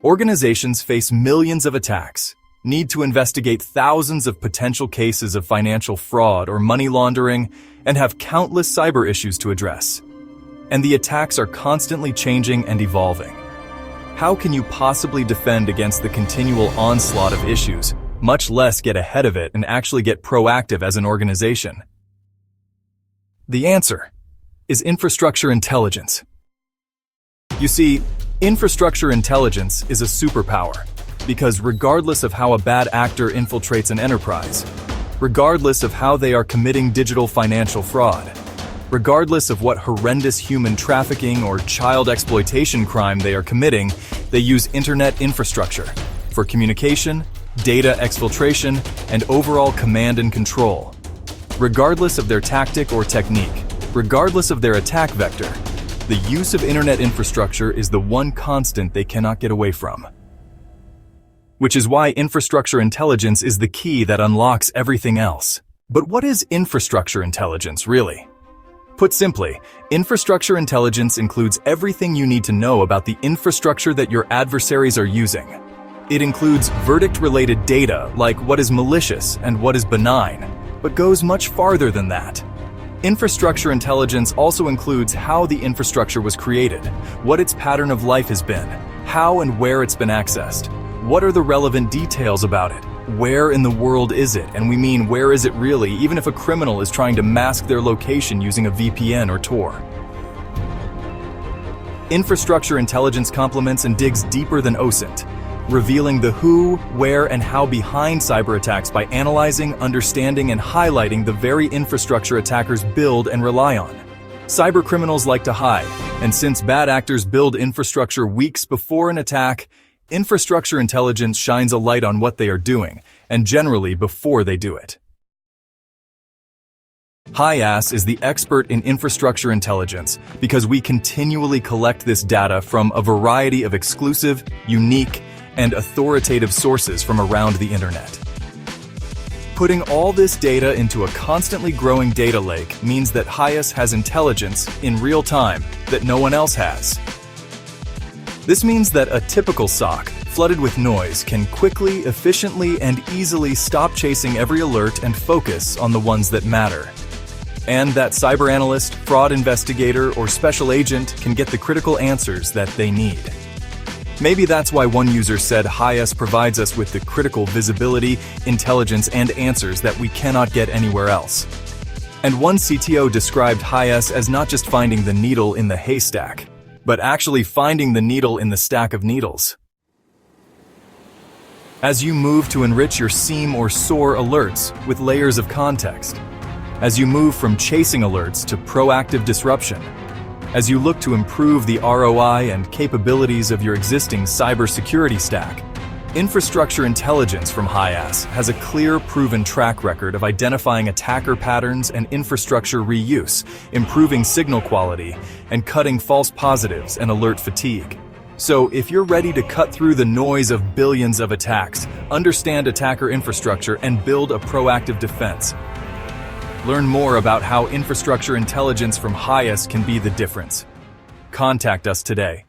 Organizations face millions of attacks, need to investigate thousands of potential cases of financial fraud or money laundering, and have countless cyber issues to address. And the attacks are constantly changing and evolving. How can you possibly defend against the continual onslaught of issues, much less get ahead of it and actually get proactive as an organization? The answer is infrastructure intelligence. You see, infrastructure intelligence is a superpower, because regardless of how a bad actor infiltrates an enterprise, regardless of how they are committing digital financial fraud, regardless of what horrendous human trafficking or child exploitation crime they are committing, they use internet infrastructure for communication, data exfiltration, and overall command and control. Regardless of their tactic or technique, regardless of their attack vector, the use of internet infrastructure is the one constant they cannot get away from. Which is why infrastructure intelligence is the key that unlocks everything else. But what is infrastructure intelligence, really? Put simply, infrastructure intelligence includes everything you need to know about the infrastructure that your adversaries are using. It includes verdict-related data like what is malicious and what is benign, but goes much farther than that. Infrastructure intelligence also includes how the infrastructure was created, what its pattern of life has been, how and where it's been accessed. What are the relevant details about it? Where in the world is it? And we mean where is it really, even if a criminal is trying to mask their location using a VPN or Tor. Infrastructure intelligence complements and digs deeper than OSINT, revealing the who, where, and how behind cyber attacks by analyzing, understanding, and highlighting the very infrastructure attackers build and rely on. Cyber criminals like to hide, and since bad actors build infrastructure weeks before an attack, infrastructure intelligence shines a light on what they are doing, and generally before they do it. Hyas is the expert in infrastructure intelligence because we continually collect this data from a variety of exclusive, unique, and authoritative sources from around the internet. Putting all this data into a constantly growing data lake means that Hyas has intelligence in real time that no one else has. This means that a typical SOC, flooded with noise, can quickly, efficiently, and easily stop chasing every alert and focus on the ones that matter. And that cyber analyst, fraud investigator, or special agent can get the critical answers that they need. Maybe that's why one user said Hyas provides us with the critical visibility, intelligence, and answers that we cannot get anywhere else. And one CTO described Hyas as not just finding the needle in the haystack, but actually finding the needle in the stack of needles. As you move to enrich your SIEM or SOAR alerts with layers of context, as you move from chasing alerts to proactive disruption, as you look to improve the ROI and capabilities of your existing cybersecurity stack, infrastructure intelligence from Hyas has a clear, proven track record of identifying attacker patterns and infrastructure reuse, improving signal quality, and cutting false positives and alert fatigue. So if you're ready to cut through the noise of billions of attacks, understand attacker infrastructure, and build a proactive defense, learn more about how infrastructure intelligence from Hyas can be the difference. Contact us today.